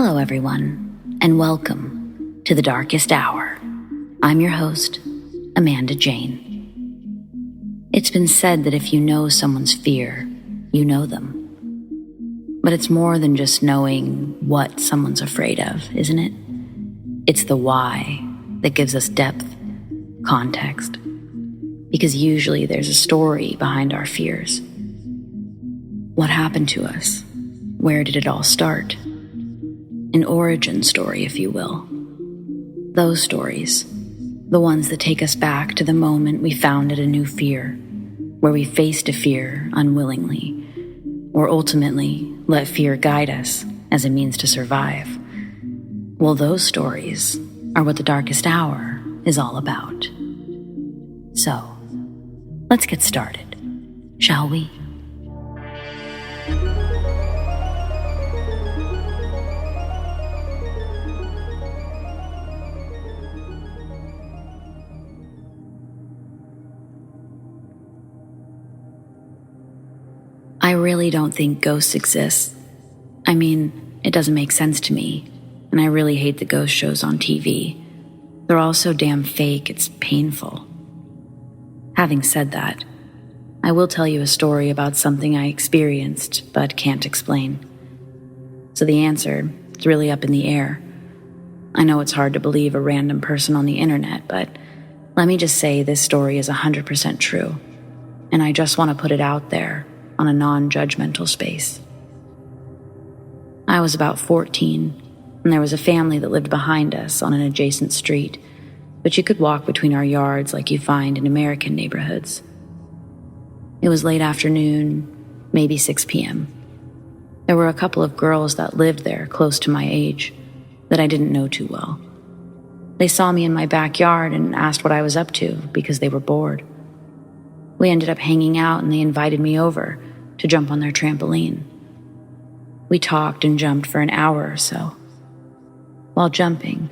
Hello, everyone, and welcome to the Darkest Hour. I'm your host, Amanda Jane. It's been said that if you know someone's fear, you know them. But it's more than just knowing what someone's afraid of, isn't it? It's the why that gives us depth, context. Because usually there's a story behind our fears. What happened to us? Where did it all start? An origin story, if you will. Those stories, the ones that take us back to the moment we founded a new fear, where we faced a fear unwillingly, or ultimately let fear guide us as a means to survive. Well, those stories are what the Darkest Hour is all about. So, let's get started, shall we? I really don't think ghosts exist. I mean, it doesn't make sense to me, and I really hate the ghost shows on TV. They're all so damn fake, it's painful. Having said that, I will tell you a story about something I experienced but can't explain. So the answer is really up in the air. I know it's hard to believe a random person on the internet, but let me just say this story is 100% true, and I just want to put it out there on a non-judgmental space. I was about 14, and there was a family that lived behind us on an adjacent street, but you could walk between our yards like you find in American neighborhoods. It was late afternoon, maybe 6 p.m. There were a couple of girls that lived there close to my age that I didn't know too well. They saw me in my backyard and asked what I was up to because they were bored. We ended up hanging out and they invited me over to jump on their trampoline. We talked and jumped for an hour or so. While jumping,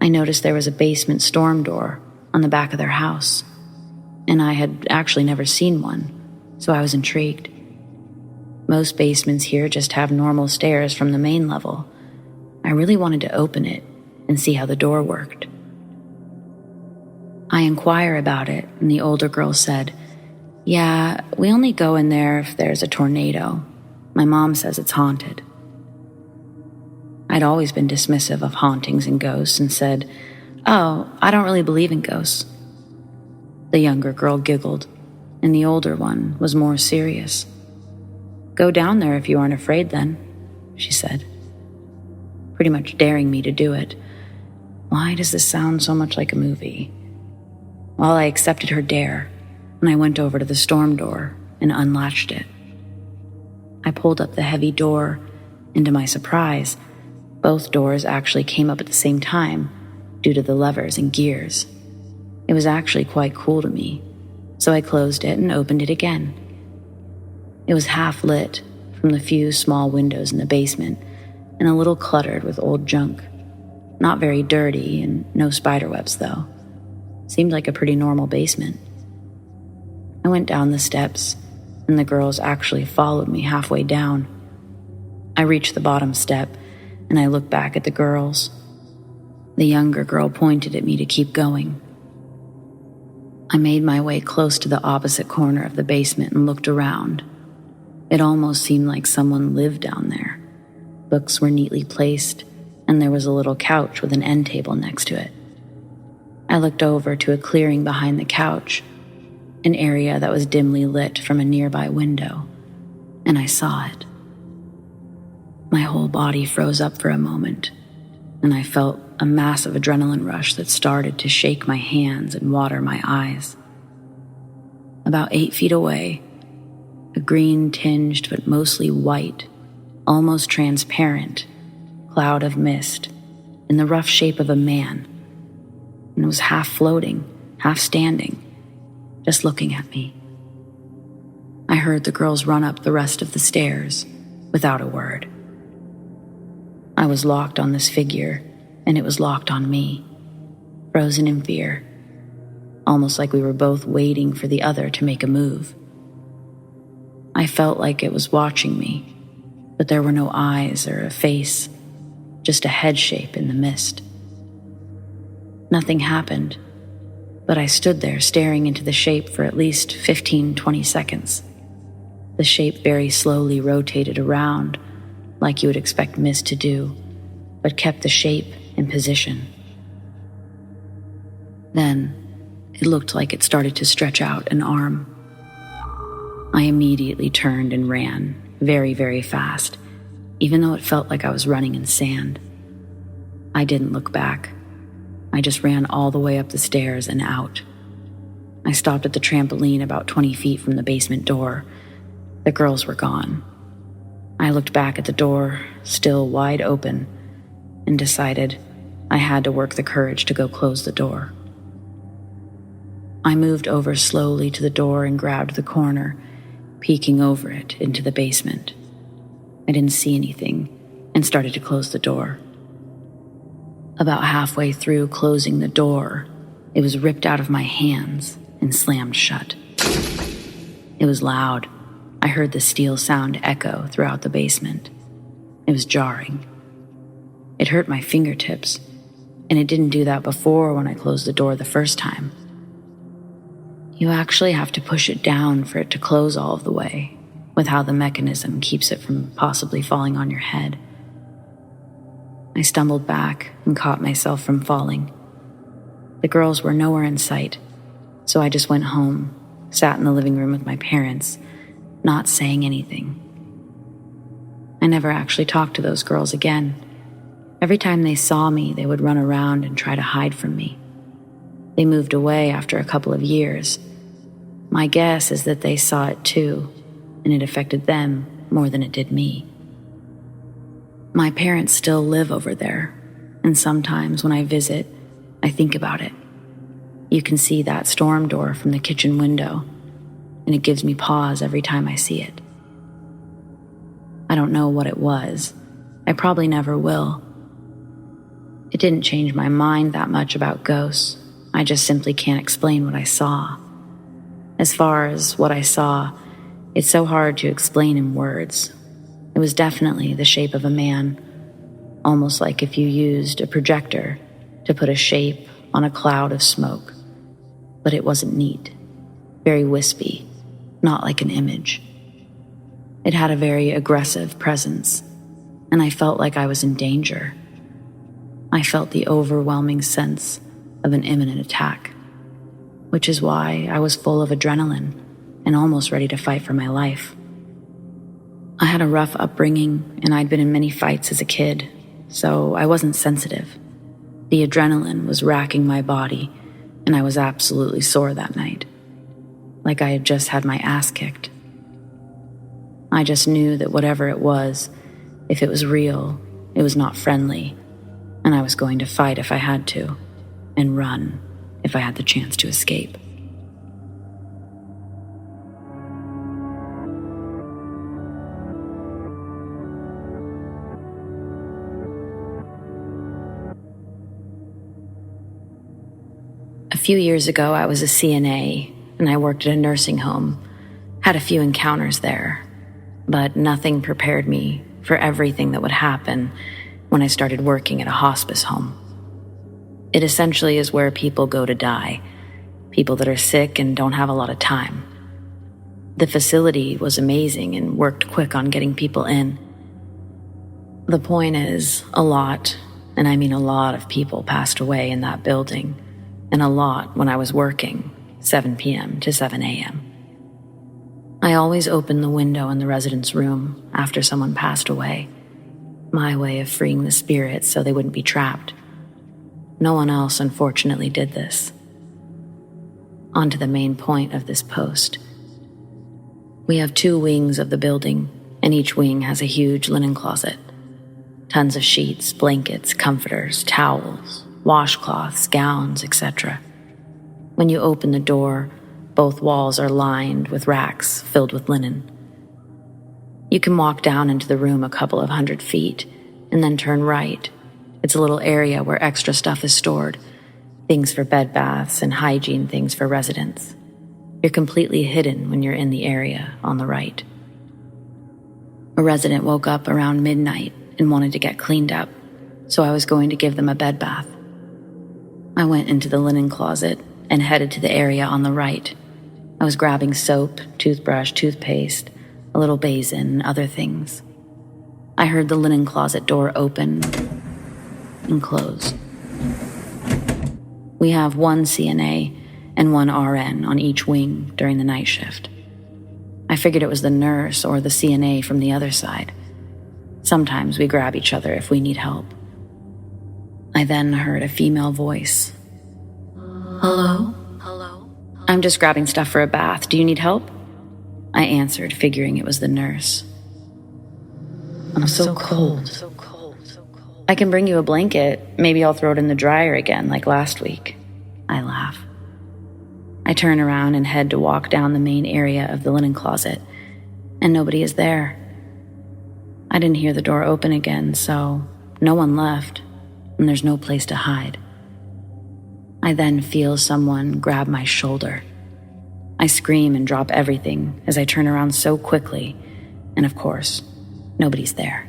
I noticed there was a basement storm door on the back of their house, and I had actually never seen one, so I was intrigued. Most basements here just have normal stairs from the main level. I really wanted to open it and see how the door worked. I inquire about it, and the older girl said, "Yeah, we only go in there if there's a tornado. My mom says it's haunted." I'd always been dismissive of hauntings and ghosts and said, "Oh, I don't really believe in ghosts." The younger girl giggled, and the older one was more serious. "Go down there if you aren't afraid then," she said, pretty much daring me to do it. Why does this sound so much like a movie? Well, I accepted her dare, and I went over to the storm door and unlatched it. I pulled up the heavy door, and to my surprise, both doors actually came up at the same time due to the levers and gears. It was actually quite cool to me, so I closed it and opened it again. It was half lit from the few small windows in the basement and a little cluttered with old junk. Not very dirty and no spiderwebs, though. Seemed like a pretty normal basement. I went down the steps, and the girls actually followed me halfway down. I reached the bottom step, and I looked back at the girls. The younger girl pointed at me to keep going. I made my way close to the opposite corner of the basement and looked around. It almost seemed like someone lived down there. Books were neatly placed, and there was a little couch with an end table next to it. I looked over to a clearing behind the couch, an area that was dimly lit from a nearby window, and I saw it. My whole body froze up for a moment, and I felt a massive adrenaline rush that started to shake my hands and water my eyes. About 8 feet away, a green-tinged but mostly white, almost transparent, cloud of mist in the rough shape of a man, and it was half floating, half standing, just looking at me. I heard the girls run up the rest of the stairs without a word. I was locked on this figure, and it was locked on me, frozen in fear, almost like we were both waiting for the other to make a move. I felt like it was watching me, but there were no eyes or a face. just a head shape in the mist. Nothing happened, but I stood there staring into the shape for at least 15-20 seconds. The shape very slowly rotated around, like you would expect mist to do, but kept the shape in position. Then, it looked like it started to stretch out an arm. I immediately turned and ran, very, very fast, even though it felt like I was running in sand. I didn't look back. I just ran all the way up the stairs and out. I stopped at the trampoline about 20 feet from the basement door. The girls were gone. I looked back at the door, still wide open, and decided I had to work the courage to go close the door. I moved over slowly to the door and grabbed the corner, peeking over it into the basement. I didn't see anything and started to close the door. About halfway through closing the door, it was ripped out of my hands and slammed shut. It was loud. I heard the steel sound echo throughout the basement. It was jarring. It hurt my fingertips, and it didn't do that before when I closed the door the first time. You actually have to push it down for it to close all of the way, with how the mechanism keeps it from possibly falling on your head. I stumbled back and caught myself from falling. The girls were nowhere in sight, so I just went home, sat in the living room with my parents, not saying anything. I never actually talked to those girls again. Every time they saw me, they would run around and try to hide from me. They moved away after a couple of years. My guess is that they saw it too, and it affected them more than it did me. My parents still live over there, and sometimes when I visit, I think about it. You can see that storm door from the kitchen window, and it gives me pause every time I see it. I don't know what it was. I probably never will. It didn't change my mind that much about ghosts. I just simply can't explain what I saw. As far as what I saw, it's so hard to explain in words. It was definitely the shape of a man, almost like if you used a projector to put a shape on a cloud of smoke. But it wasn't neat, very wispy, not like an image. It had a very aggressive presence, and I felt like I was in danger. I felt the overwhelming sense of an imminent attack, which is why I was full of adrenaline and almost ready to fight for my life. I had a rough upbringing, and I'd been in many fights as a kid, so I wasn't sensitive. The adrenaline was racking my body, and I was absolutely sore that night, like I had just had my ass kicked. I just knew that whatever it was, if it was real, it was not friendly, and I was going to fight if I had to, and run if I had the chance to escape. A few years ago, I was a CNA, and I worked at a nursing home, had a few encounters there, but nothing prepared me for everything that would happen when I started working at a hospice home. It essentially is where people go to die, people that are sick and don't have a lot of time. The facility was amazing and worked quick on getting people in. The point is, a lot, and I mean a lot of people passed away in that building, and a lot when I was working, 7 p.m. to 7 a.m. I always opened the window in the resident's room after someone passed away, my way of freeing the spirits so they wouldn't be trapped. No one else, unfortunately, did this. On to the main point of this post. We have 2 wings of the building, and each wing has a huge linen closet. Tons of sheets, blankets, comforters, towels, washcloths, gowns, etc. When you open the door, both walls are lined with racks filled with linen. You can walk down into the room a couple of 100 feet and then turn right. It's a little area where extra stuff is stored, things for bed baths and hygiene things for residents. You're completely hidden when you're in the area on the right. A resident woke up around midnight and wanted to get cleaned up. so I was going to give them a bed bath. I went into the linen closet and headed to the area on the right. I was grabbing soap, toothbrush, toothpaste, a little basin, and other things. I heard the linen closet door open and close. We have one CNA and one RN on each wing during the night shift. I figured it was the nurse or the CNA from the other side. Sometimes we grab each other if we need help. I then heard a female voice. "Hello? Hello? I'm just grabbing stuff for a bath. Do you need help?" I answered, figuring it was the nurse. "I'm so cold. I can bring you a blanket. Maybe I'll throw it in the dryer again like last week." I laugh. I turn around and head to walk down the main area of the linen closet, and nobody is there. I didn't hear the door open again, so no one left, and there's no place to hide. I then feel someone grab my shoulder. I scream and drop everything as I turn around so quickly, and of course, nobody's there.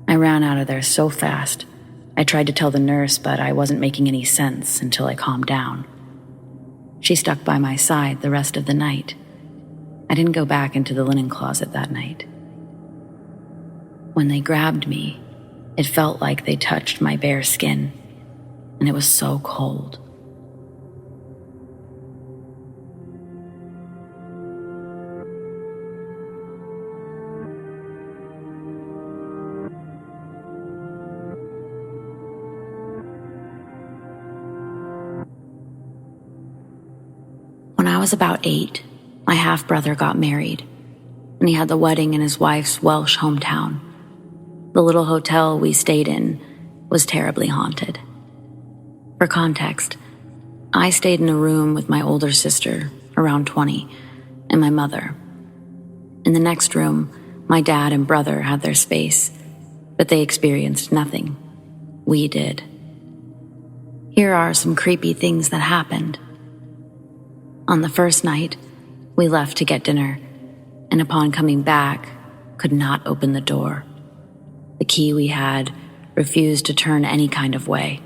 I ran out of there so fast. I tried to tell the nurse, but I wasn't making any sense until I calmed down. She stuck by my side the rest of the night. I didn't go back into the linen closet that night. When they grabbed me, it felt like they touched my bare skin, and it was so cold. When I was about 8, my half-brother got married, and he had the wedding in his wife's Welsh hometown. The little hotel we stayed in was terribly haunted. For context, I stayed in a room with my older sister, around 20, and my mother. In the next room, my dad and brother had their space, but they experienced nothing. We did. Here are some creepy things that happened. On the first night, we left to get dinner, and upon coming back, could not open the door. The key we had refused to turn any kind of way,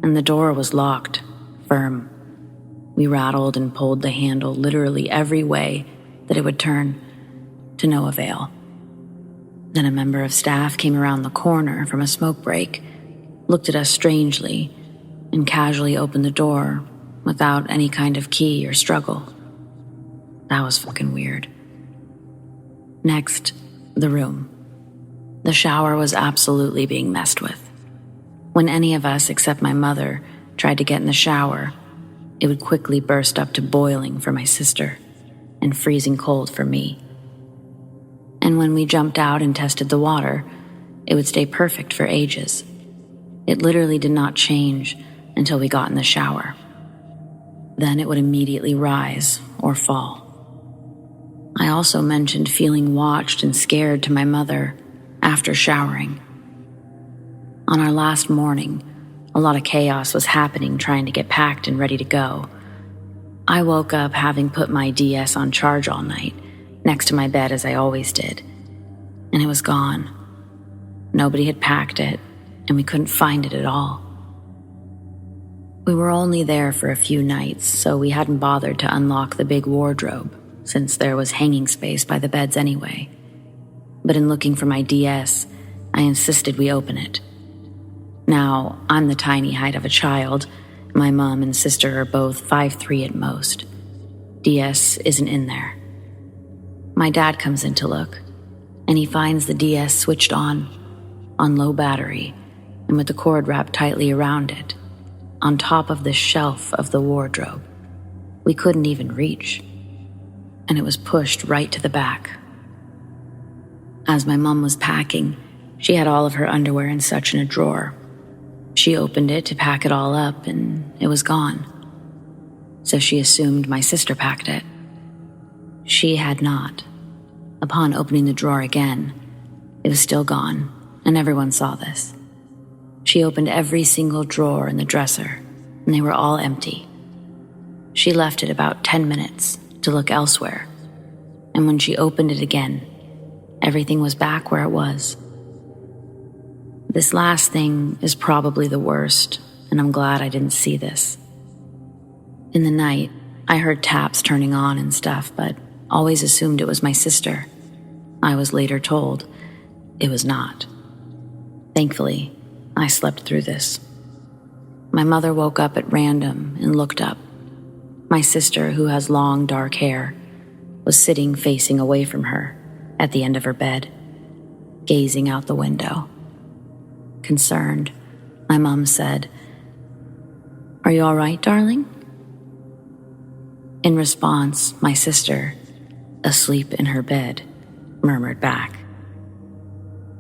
and the door was locked, firm. We rattled and pulled the handle literally every way that it would turn, to no avail. Then a member of staff came around the corner from a smoke break, looked at us strangely, and casually opened the door without any kind of key or struggle. That was fucking weird. Next, the room. The shower was absolutely being messed with. When any of us, except my mother, tried to get in the shower, it would quickly burst up to boiling for my sister and freezing cold for me. And when we jumped out and tested the water, it would stay perfect for ages. It literally did not change until we got in the shower. Then it would immediately rise or fall. I also mentioned feeling watched and scared to my mother after showering. On our last morning, a lot of chaos was happening trying to get packed and ready to go. I woke up having put my DS on charge all night, next to my bed as I always did, and it was gone. Nobody had packed it, and we couldn't find it at all. We were only there for a few nights, so we hadn't bothered to unlock the big wardrobe, since there was hanging space by the beds anyway. But in looking for my DS, I insisted we open it. Now, I'm the tiny height of a child. My mom and sister are both 5'3" at most. DS isn't in there. My dad comes in to look, and he finds the DS switched on low battery, and with the cord wrapped tightly around it, on top of the shelf of the wardrobe. We couldn't even reach, and it was pushed right to the back. As my mom was packing, she had all of her underwear and such in a drawer. She opened it to pack it all up, and it was gone. So she assumed my sister packed it. She had not. Upon opening the drawer again, it was still gone, and everyone saw this. She opened every single drawer in the dresser, and they were all empty. She left it about 10 minutes to look elsewhere, and when she opened it again, everything was back where it was. This last thing is probably the worst, and I'm glad I didn't see this. In the night, I heard taps turning on and stuff, but always assumed it was my sister. I was later told it was not. Thankfully, I slept through this. My mother woke up at random and looked up. My sister, who has long dark hair, was sitting facing away from her at the end of her bed, gazing out the window. Concerned, my mom said, "Are you all right, darling?" In response, my sister, asleep in her bed, murmured back.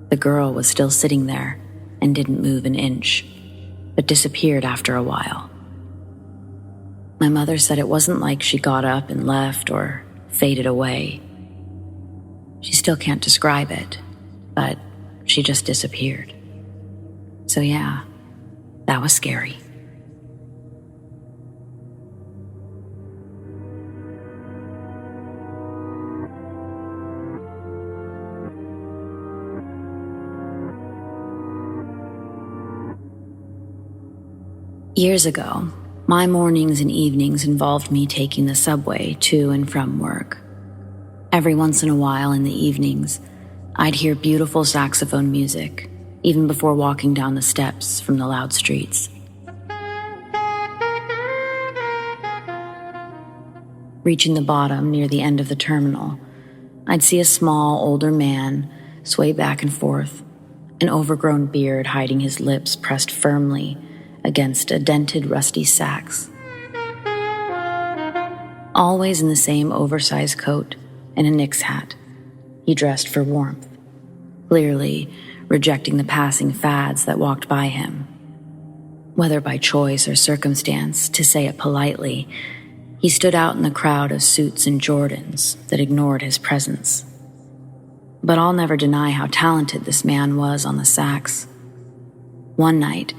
The girl was still sitting there and didn't move an inch, but disappeared after a while. My mother said it wasn't like she got up and left or faded away. She still can't describe it, but she just disappeared. So yeah, that was scary. Years ago, my mornings and evenings involved me taking the subway to and from work. Every once in a while in the evenings, I'd hear beautiful saxophone music, even before walking down the steps from the loud streets. Reaching the bottom near the end of the terminal, I'd see a small, older man sway back and forth, an overgrown beard hiding his lips pressed firmly against a dented, rusty sax. Always in the same oversized coat and a Knicks hat, he dressed for warmth, clearly rejecting the passing fads that walked by him. Whether by choice or circumstance, to say it politely, he stood out in the crowd of suits and Jordans that ignored his presence. But I'll never deny how talented this man was on the sax. One night,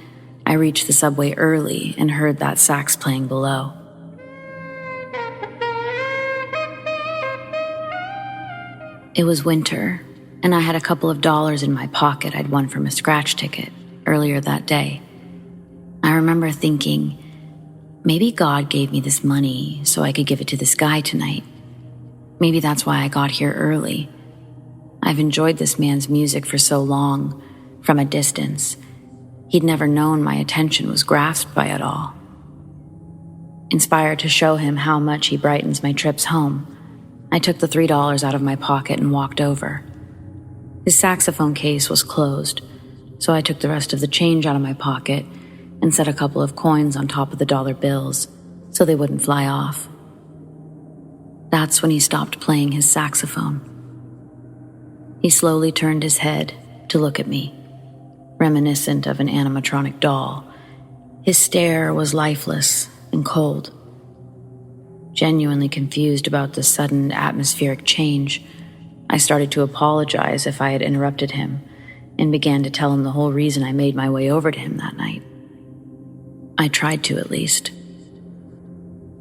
I reached the subway early and heard that sax playing below. It was winter, and I had a couple of dollars in my pocket I'd won from a scratch ticket earlier that day. I remember thinking, maybe God gave me this money so I could give it to this guy tonight. Maybe that's why I got here early. I've enjoyed this man's music for so long, from a distance. He'd never known my attention was grasped by it all. Inspired to show him how much he brightens my trips home, I took the $3 out of my pocket and walked over. His saxophone case was closed, so I took the rest of the change out of my pocket and set a couple of coins on top of the dollar bills so they wouldn't fly off. That's when he stopped playing his saxophone. He slowly turned his head to look at me, reminiscent of an animatronic doll. His stare was lifeless and cold. Genuinely confused about the sudden atmospheric change, I started to apologize if I had interrupted him and began to tell him the whole reason I made my way over to him that night. I tried to, at least.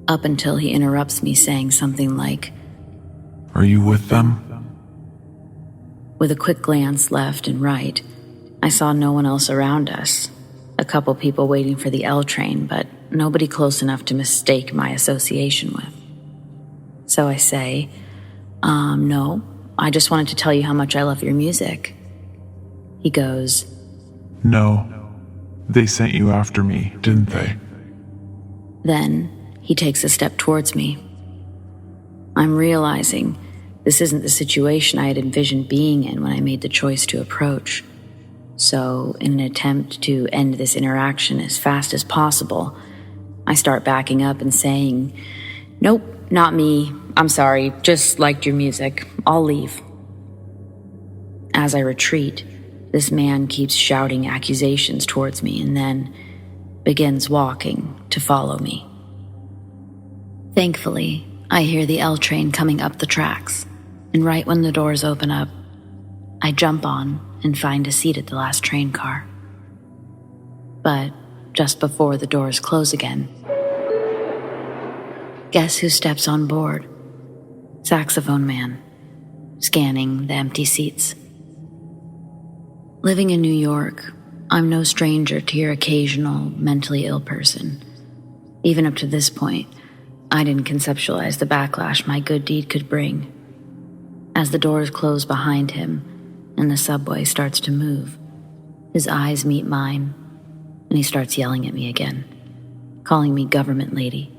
Up until he interrupts me saying something like, "Are you with them?" With a quick glance left and right, I saw no one else around us. A couple people waiting for the L train, but nobody close enough to mistake my association with. So I say, no, I just wanted to tell you how much I love your music. He goes, "No, they sent you after me, didn't they?" Then he takes a step towards me. I'm realizing this isn't the situation I had envisioned being in when I made the choice to approach. So, in an attempt to end this interaction as fast as possible, I start backing up and saying, "Nope, not me. I'm sorry, just liked your music. I'll leave." As I retreat, this man keeps shouting accusations towards me and then begins walking to follow me. Thankfully, I hear the L train coming up the tracks, and right when the doors open up, I jump on and find a seat at the last train car. But just before the doors close again, guess who steps on board? Saxophone Man, scanning the empty seats. Living in New York, I'm no stranger to your occasional mentally ill person. Even up to this point, I didn't conceptualize the backlash my good deed could bring. As the doors close behind him and the subway starts to move, his eyes meet mine, and he starts yelling at me again, calling me government lady.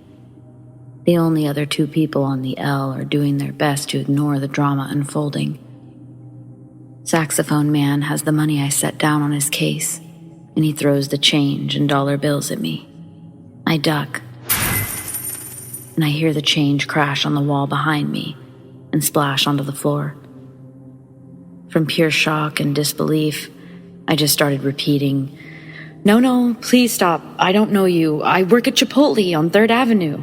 The only other two people on the L are doing their best to ignore the drama unfolding. Saxophone Man has the money I set down on his case, and he throws the change and dollar bills at me. I duck, and I hear the change crash on the wall behind me and splash onto the floor. From pure shock and disbelief, I just started repeating, No, please stop. I don't know you. I work at Chipotle on 3rd Avenue.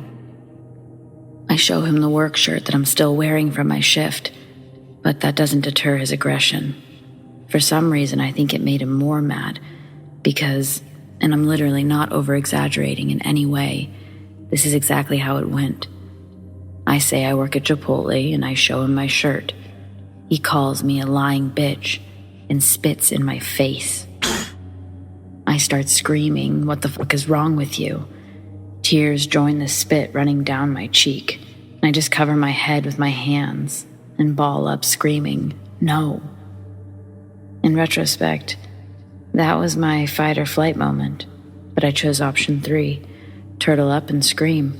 I show him the work shirt that I'm still wearing from my shift, but that doesn't deter his aggression. For some reason, I think it made him more mad because, and I'm literally not over-exaggerating in any way, this is exactly how it went. I say I work at Chipotle and I show him my shirt. He calls me a lying bitch and spits in my face. I start screaming, "What the fuck is wrong with you?" Tears join the spit running down my cheek, and I just cover my head with my hands and ball up screaming, "No." In retrospect, that was my fight or flight moment, but I chose option 3, turtle up and scream.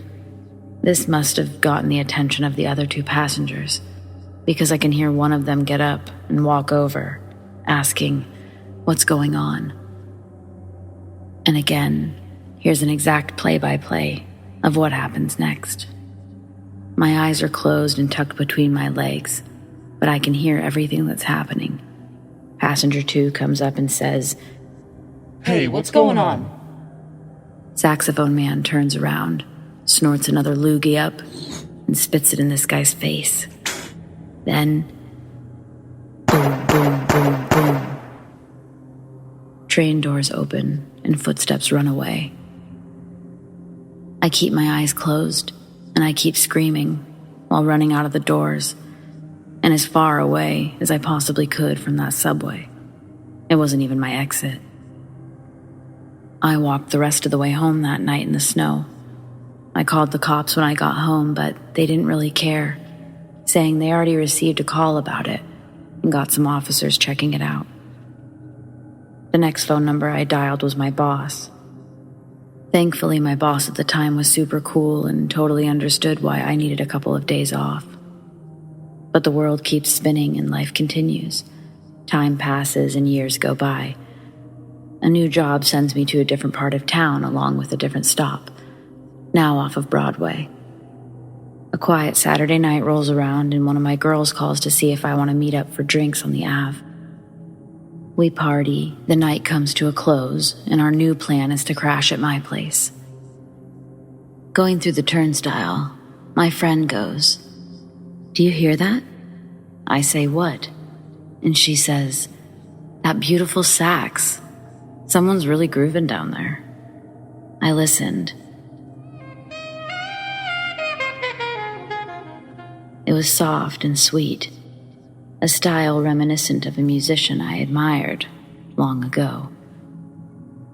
This must have gotten the attention of the other 2 passengers, because I can hear one of them get up and walk over, asking, "What's going on?" And again, here's an exact play-by-play of what happens next. My eyes are closed and tucked between my legs, but I can hear everything that's happening. Passenger 2 comes up and says, "Hey, what's going on?" Saxophone Man turns around, snorts another loogie up, and spits it in this guy's face. Then, boom, boom, boom, boom. Train doors open and footsteps run away. I keep my eyes closed and I keep screaming while running out of the doors and as far away as I possibly could from that subway. It wasn't even my exit. I walked the rest of the way home that night in the snow. I called the cops when I got home, but they didn't really care, saying they already received a call about it and got some officers checking it out. The next phone number I dialed was my boss. Thankfully, my boss at the time was super cool and totally understood why I needed a couple of days off. But the world keeps spinning and life continues. Time passes and years go by. A new job sends me to a different part of town along with a different stop, now off of Broadway. A quiet Saturday night rolls around and one of my girls calls to see if I want to meet up for drinks on the Ave. We party, the night comes to a close, and our new plan is to crash at my place. Going through the turnstile, my friend goes, "Do you hear that?" I say, "What?" And she says, "That beautiful sax. Someone's really grooving down there." I listened. It was soft and sweet, a style reminiscent of a musician I admired long ago.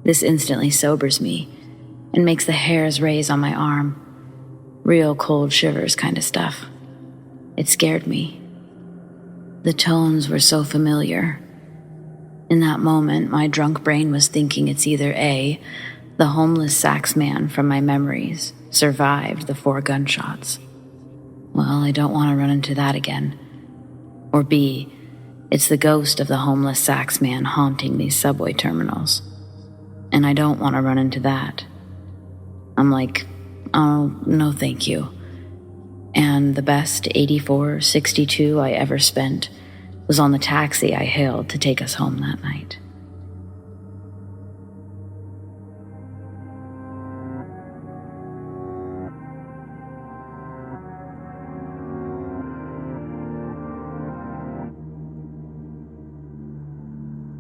This instantly sobers me and makes the hairs raise on my arm. Real cold shivers kind of stuff. It scared me. The tones were so familiar. In that moment, my drunk brain was thinking it's either A, the homeless Sax Man from my memories survived the 4 gunshots. Well, I don't want to run into that again. Or B, it's the ghost of the homeless Sax Man haunting these subway terminals. And I don't want to run into that. I'm like, oh, no thank you. And the best 84.62 I ever spent was on the taxi I hailed to take us home that night.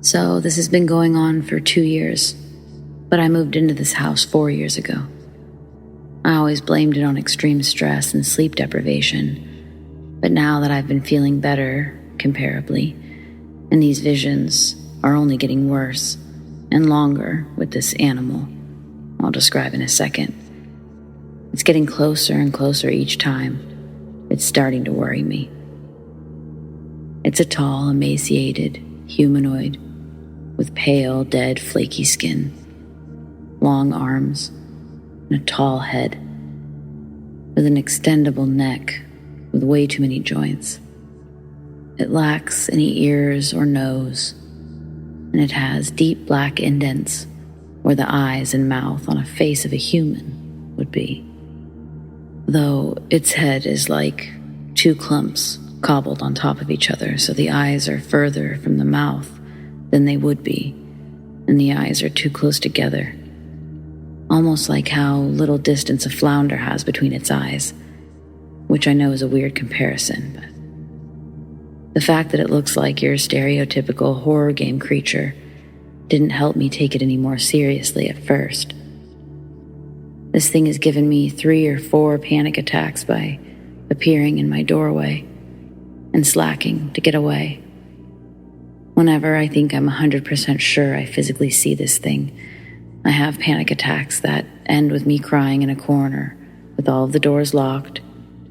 So this has been going on for 2 years, but I moved into this house 4 years ago. I always blamed it on extreme stress and sleep deprivation, but now that I've been feeling better, comparably, and these visions are only getting worse, and longer with this animal I'll describe in a second. It's getting closer and closer each time. It's starting to worry me. It's a tall, emaciated humanoid with pale, dead, flaky skin, long arms, and a tall head with an extendable neck with way too many joints. It lacks any ears or nose, and it has deep black indents where the eyes and mouth on a face of a human would be, though its head is like two clumps cobbled on top of each other, so the eyes are further from the mouth than they would be, and the eyes are too close together, almost like how little distance a flounder has between its eyes, which I know is a weird comparison, but the fact that it looks like your stereotypical horror game creature didn't help me take it any more seriously at first. This thing has given me 3 or 4 panic attacks by appearing in my doorway and slacking to get away. Whenever I think I'm 100% sure I physically see this thing, I have panic attacks that end with me crying in a corner with all of the doors locked,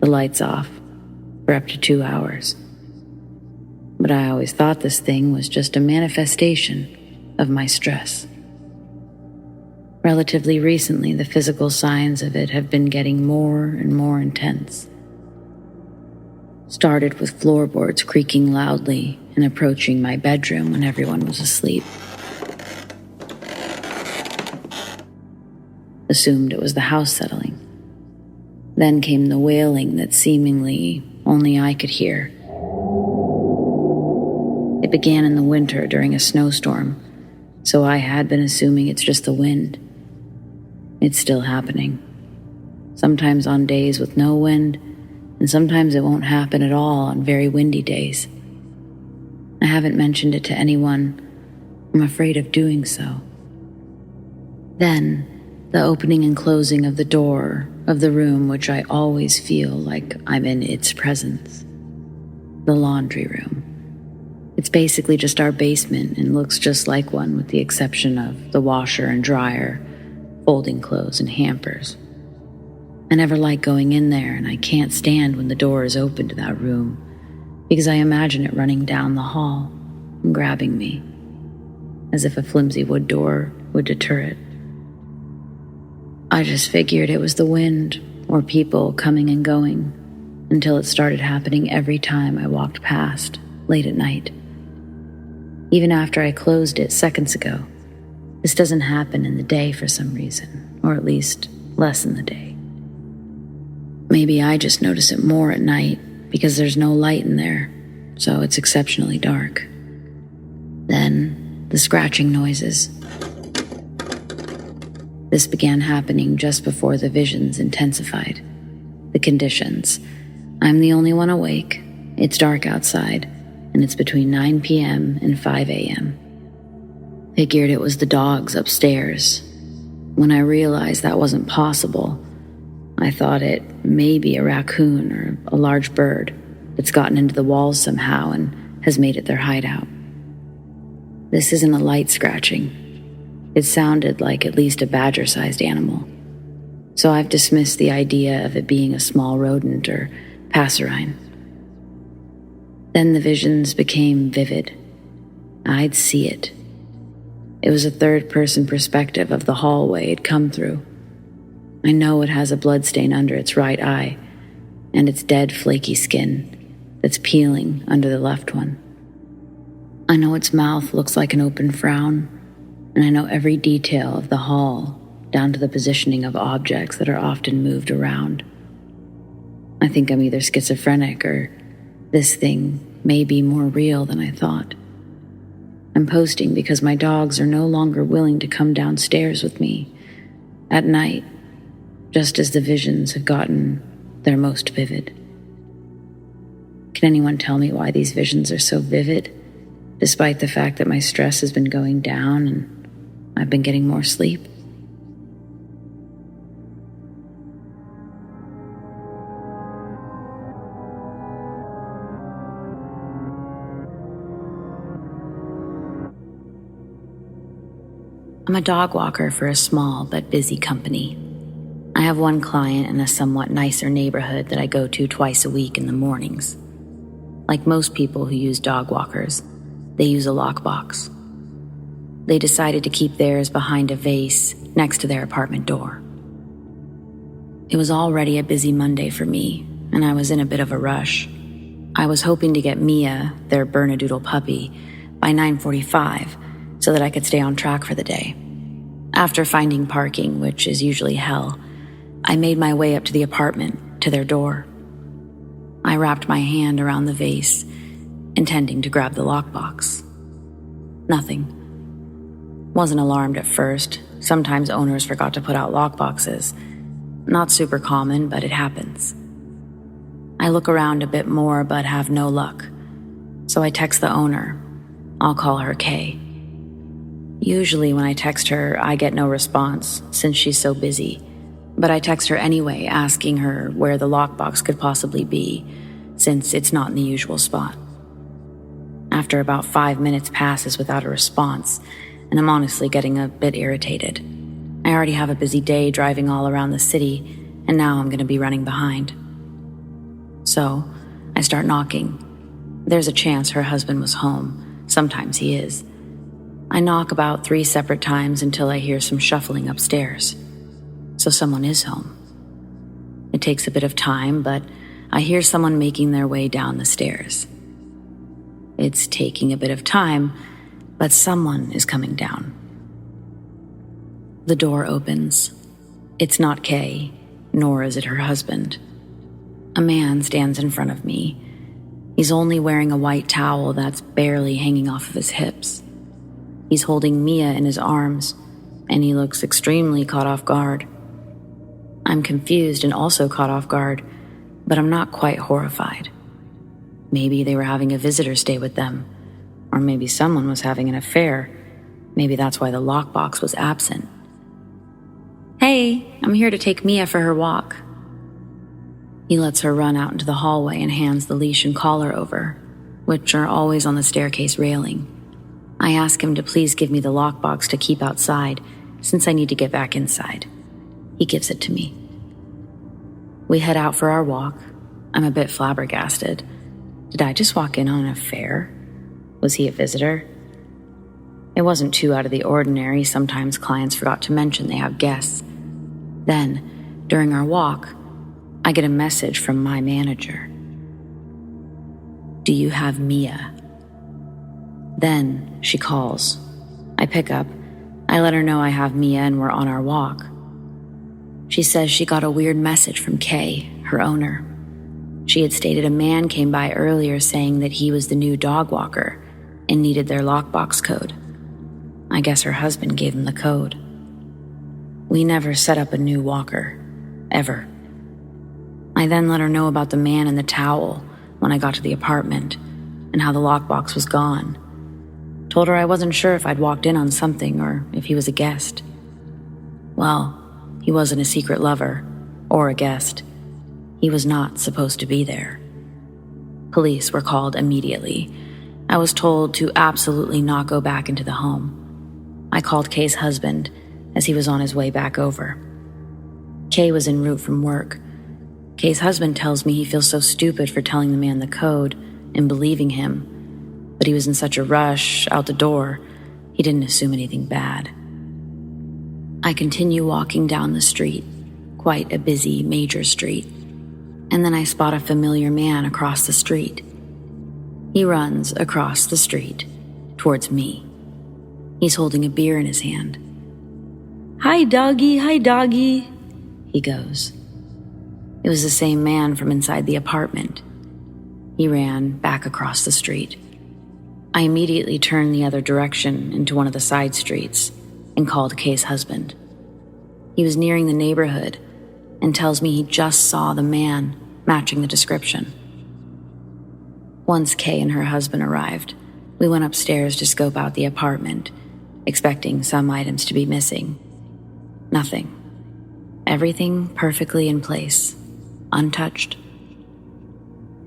the lights off, for up to 2 hours. But I always thought this thing was just a manifestation of my stress. Relatively recently, the physical signs of it have been getting more and more intense. Started with floorboards creaking loudly and approaching my bedroom when everyone was asleep. Assumed it was the house settling. Then came the wailing that seemingly only I could hear. It began in the winter during a snowstorm, so I had been assuming it's just the wind. It's still happening. Sometimes on days with no wind, and sometimes it won't happen at all on very windy days. I haven't mentioned it to anyone. I'm afraid of doing so. Then, the opening and closing of the door of the room which I always feel like I'm in its presence. The laundry room. It's basically just our basement and looks just like one with the exception of the washer and dryer, folding clothes and hampers. I never like going in there, and I can't stand when the door is open to that room because I imagine it running down the hall and grabbing me, as if a flimsy wood door would deter it. I just figured it was the wind or people coming and going until it started happening every time I walked past late at night. Even after I closed it seconds ago, this doesn't happen in the day for some reason, or at least less in the day. Maybe I just notice it more at night because there's no light in there, so it's exceptionally dark. Then, the scratching noises. This began happening just before the visions intensified. The conditions. I'm the only one awake, it's dark outside, and it's between 9 p.m. and 5 a.m. Figured it was the dogs upstairs. When I realized that wasn't possible, I thought it may be a raccoon or a large bird that's gotten into the walls somehow and has made it their hideout. This isn't a light scratching. It sounded like at least a badger-sized animal, so I've dismissed the idea of it being a small rodent or passerine. Then the visions became vivid. I'd see it. It was a third-person perspective of the hallway it'd come through. I know it has a bloodstain under its right eye, and its dead, flaky skin that's peeling under the left one. I know its mouth looks like an open frown, and I know every detail of the hall, down to the positioning of objects that are often moved around. I think I'm either schizophrenic or this thing may be more real than I thought. I'm posting because my dogs are no longer willing to come downstairs with me at night, just as the visions have gotten their most vivid. Can anyone tell me why these visions are so vivid, despite the fact that my stress has been going down and I've been getting more sleep? I'm a dog walker for a small but busy company. I have one client in a somewhat nicer neighborhood that I go to twice a week in the mornings. Like most people who use dog walkers, they use a lockbox. They decided to keep theirs behind a vase next to their apartment door. It was already a busy Monday for me, and I was in a bit of a rush. I was hoping to get Mia, their Bernedoodle puppy, by 9:45 so that I could stay on track for the day. After finding parking, which is usually hell, I made my way up to the apartment, to their door. I wrapped my hand around the vase, intending to grab the lockbox. Nothing. Wasn't alarmed at first. Sometimes owners forgot to put out lockboxes. Not super common, but it happens. I look around a bit more, but have no luck. So I text the owner. I'll call her Kay. Usually when I text her, I get no response, since she's so busy. But I text her anyway, asking her where the lockbox could possibly be, since it's not in the usual spot. After about 5 minutes passes without a response, and I'm honestly getting a bit irritated. I already have a busy day driving all around the city, and now I'm going to be running behind. So, I start knocking. There's a chance her husband was home. Sometimes he is. I knock about 3 separate times until I hear some shuffling upstairs. So someone is home. It takes a bit of time, but I hear someone making their way down the stairs. It's taking a bit of time, but someone is coming down. The door opens. It's not Kay, nor is it her husband. A man stands in front of me. He's only wearing a white towel that's barely hanging off of his hips. He's holding Mia in his arms, and he looks extremely caught off guard. I'm confused and also caught off guard, but I'm not quite horrified. Maybe they were having a visitor stay with them, or maybe someone was having an affair. Maybe that's why the lockbox was absent. Hey, I'm here to take Mia for her walk. He lets her run out into the hallway and hands the leash and collar over, which are always on the staircase railing. I ask him to please give me the lockbox to keep outside, since I need to get back inside. He gives it to me. We head out for our walk. I'm a bit flabbergasted. Did I just walk in on an affair? Was he a visitor? It wasn't too out of the ordinary. Sometimes clients forgot to mention they have guests. Then, during our walk, I get a message from my manager. Do you have Mia? Then she calls. I pick up. I let her know I have Mia and we're on our walk. She says she got a weird message from Kay, her owner. She had stated a man came by earlier saying that he was the new dog walker and needed their lockbox code. I guess her husband gave him the code. We never set up a new walker, ever. I then let her know about the man in the towel when I got to the apartment and how the lockbox was gone. Told her I wasn't sure if I'd walked in on something or if he was a guest. Well, he wasn't a secret lover or a guest. He was not supposed to be there. Police were called immediately. I was told to absolutely not go back into the home. I called Kay's husband as he was on his way back over. Kay was en route from work. Kay's husband tells me he feels so stupid for telling the man the code and believing him, but he was in such a rush out the door, he didn't assume anything bad. I continue walking down the street, quite a busy major street, and then I spot a familiar man across the street. He runs across the street towards me. He's holding a beer in his hand. Hi, doggy, he goes. It was the same man from inside the apartment. He ran back across the street. I immediately turned the other direction into one of the side streets and called Kay's husband. He was nearing the neighborhood and tells me he just saw the man matching the description. Once Kay and her husband arrived, we went upstairs to scope out the apartment, expecting some items to be missing. Nothing. Everything perfectly in place, untouched.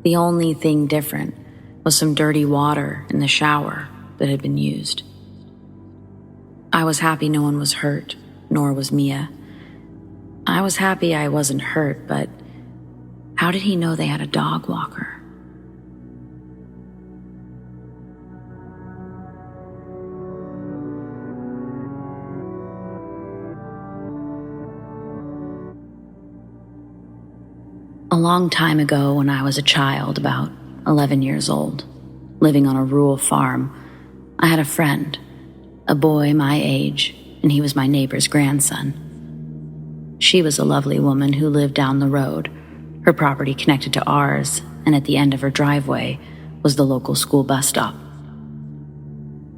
The only thing different was some dirty water in the shower that had been used. I was happy no one was hurt, nor was Mia. I was happy I wasn't hurt, but how did he know they had a dog walker? A long time ago, when I was a child, about 11 years old, living on a rural farm, I had a friend, a boy my age, and he was my neighbor's grandson. She was a lovely woman who lived down the road, her property connected to ours, and at the end of her driveway was the local school bus stop.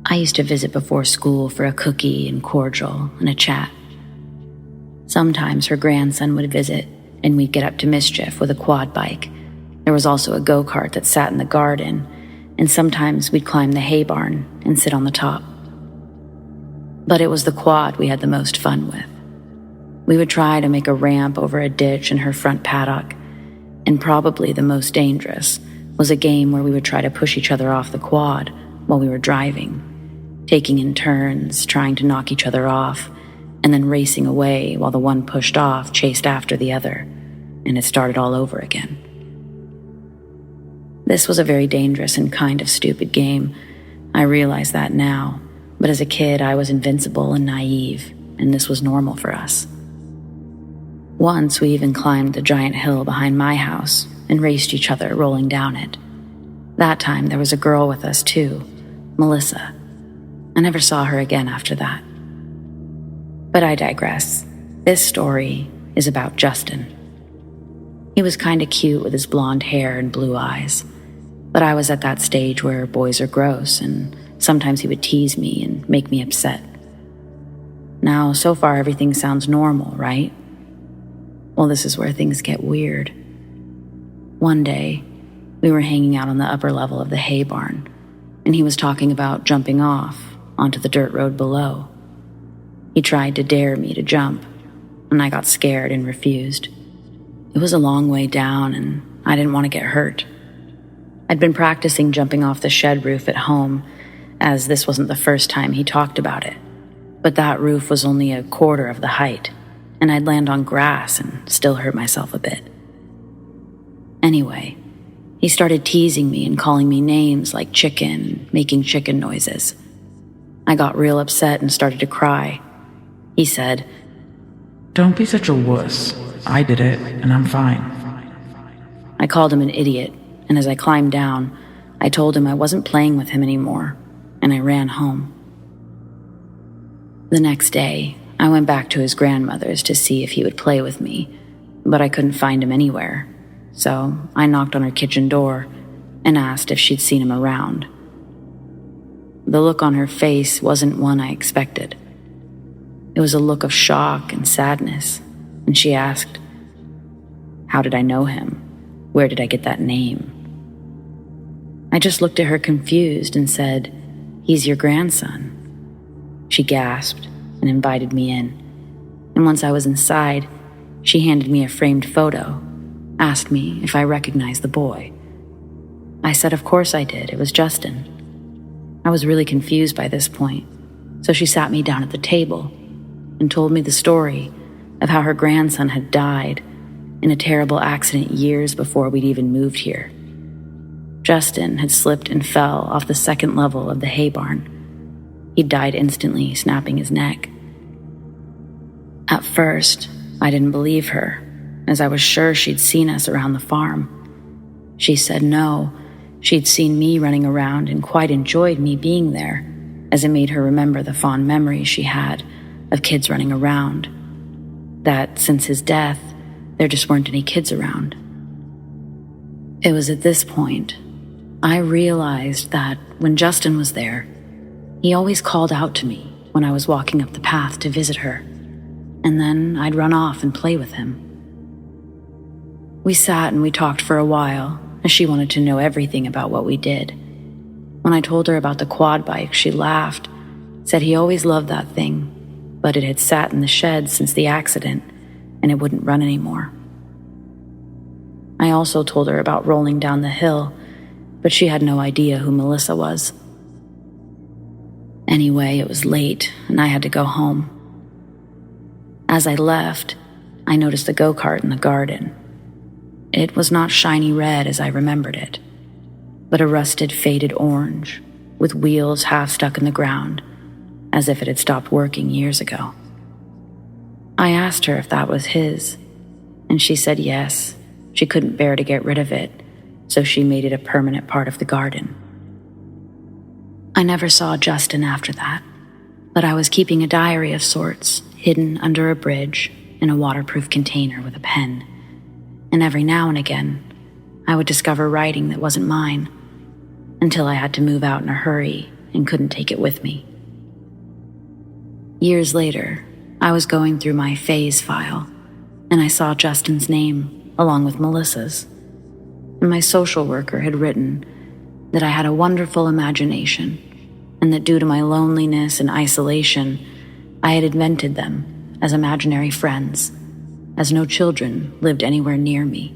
I used to visit before school for a cookie and cordial and a chat. Sometimes her grandson would visit, and we'd get up to mischief with a quad bike. There was also a go-kart that sat in the garden, and sometimes we'd climb the hay barn and sit on the top. But it was the quad we had the most fun with. We would try to make a ramp over a ditch in her front paddock, and probably the most dangerous was a game where we would try to push each other off the quad while we were driving, taking in turns, trying to knock each other off, and then racing away while the one pushed off chased after the other, and it started all over again. This was a very dangerous and kind of stupid game. I realize that now, but as a kid I was invincible and naive, and this was normal for us. Once we even climbed the giant hill behind my house and raced each other rolling down it. That time there was a girl with us too, Melissa. I never saw her again after that. But I digress. This story is about Justin. He was kinda cute with his blonde hair and blue eyes, but I was at that stage where boys are gross, and sometimes he would tease me and make me upset. Now, so far everything sounds normal, right? Well, this is where things get weird. One day, we were hanging out on the upper level of the hay barn, and he was talking about jumping off onto the dirt road below. He tried to dare me to jump, and I got scared and refused. It was a long way down, and I didn't want to get hurt. I'd been practicing jumping off the shed roof at home, as this wasn't the first time he talked about it. But that roof was only a quarter of the height, and I'd land on grass and still hurt myself a bit. Anyway, he started teasing me and calling me names like chicken and making chicken noises. I got real upset and started to cry. He said, "Don't be such a wuss. I did it, and I'm fine." I called him an idiot, and as I climbed down, I told him I wasn't playing with him anymore, and I ran home. The next day, I went back to his grandmother's to see if he would play with me, but I couldn't find him anywhere, so I knocked on her kitchen door and asked if she'd seen him around. The look on her face wasn't one I expected. It was a look of shock and sadness, and she asked, "How did I know him? Where did I get that name?" I just looked at her confused and said, "He's your grandson." She gasped and invited me in, and once I was inside, she handed me a framed photo, asked me if I recognized the boy. I said of course I did, it was Justin. I was really confused by this point, so she sat me down at the table and told me the story of how her grandson had died in a terrible accident years before we'd even moved here. Justin had slipped and fell off the second level of the hay barn. He died instantly, snapping his neck. At first, I didn't believe her, as I was sure she'd seen us around the farm. She said no, she'd seen me running around and quite enjoyed me being there, as it made her remember the fond memories she had of kids running around. That since his death, there just weren't any kids around. It was at this point I realized that when Justin was there, he always called out to me when I was walking up the path to visit her, and then I'd run off and play with him. We sat and we talked for a while, as she wanted to know everything about what we did. When I told her about the quad bike, she laughed, said he always loved that thing, but it had sat in the shed since the accident, and it wouldn't run anymore. I also told her about rolling down the hill, but she had no idea who Melissa was. Anyway, it was late, and I had to go home. As I left, I noticed the go-kart in the garden. It was not shiny red as I remembered it, but a rusted, faded orange, with wheels half stuck in the ground, as if it had stopped working years ago. I asked her if that was his, and she said yes, she couldn't bear to get rid of it, so she made it a permanent part of the garden. I never saw Justin after that, but I was keeping a diary of sorts, hidden under a bridge in a waterproof container with a pen, and every now and again, I would discover writing that wasn't mine, until I had to move out in a hurry and couldn't take it with me. Years later, I was going through my phase file, and I saw Justin's name along with Melissa's, and my social worker had written that I had a wonderful imagination, and that due to my loneliness and isolation, I had invented them as imaginary friends, as no children lived anywhere near me.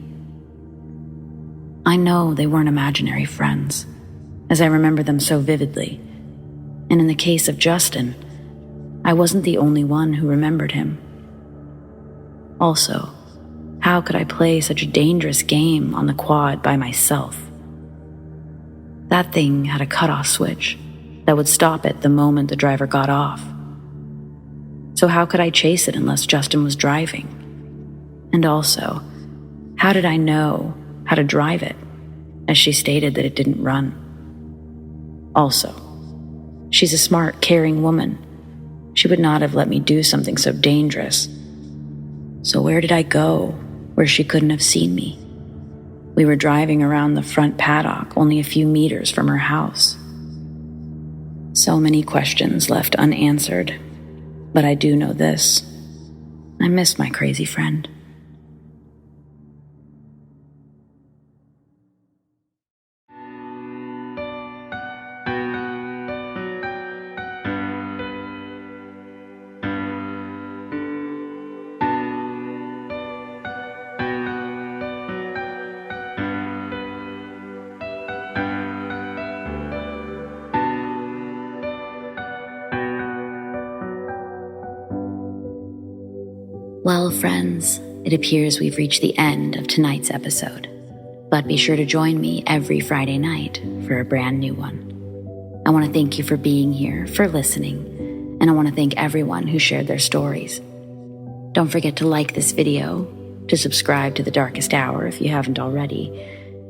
I know they weren't imaginary friends, as I remember them so vividly, and in the case of Justin, I wasn't the only one who remembered him. Also, how could I play such a dangerous game on the quad by myself? That thing had a cutoff switch that would stop it the moment the driver got off. So how could I chase it unless Justin was driving? And also, how did I know how to drive it, as she stated that it didn't run? Also, she's a smart, caring woman. She would not have let me do something so dangerous. So where did I go where she couldn't have seen me? We were driving around the front paddock only a few meters from her house. So many questions left unanswered, but I do know this. I miss my crazy friend. Well, friends, it appears we've reached the end of tonight's episode, but be sure to join me every Friday night for a brand new one. I want to thank you for being here, for listening, and I want to thank everyone who shared their stories. Don't forget to like this video, to subscribe to The Darkest Hour if you haven't already,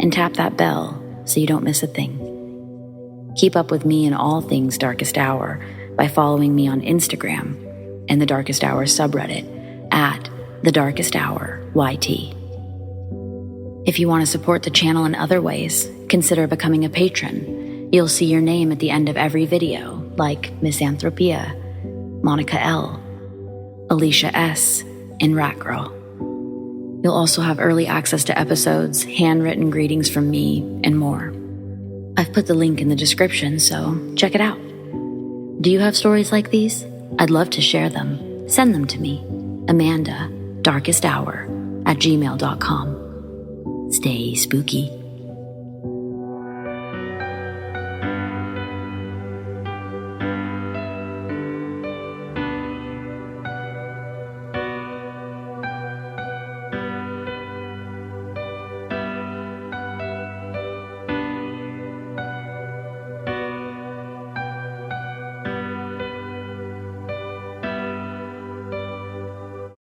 and tap that bell so you don't miss a thing. Keep up with me in all things Darkest Hour by following me on Instagram and the Darkest Hour subreddit at thedarkesthouryt. If you want to support the channel in other ways, consider becoming a patron. You'll see your name at the end of every video, like MISANTHROPIA, Monica L, ALISHA S, and Rat Girl. You'll also have early access to episodes, handwritten greetings from me, and more. I've put the link in the description, so check it out. Do you have stories like these? I'd love to share them. Send them to me. amandadarkesthour@gmail.com. Stay spooky.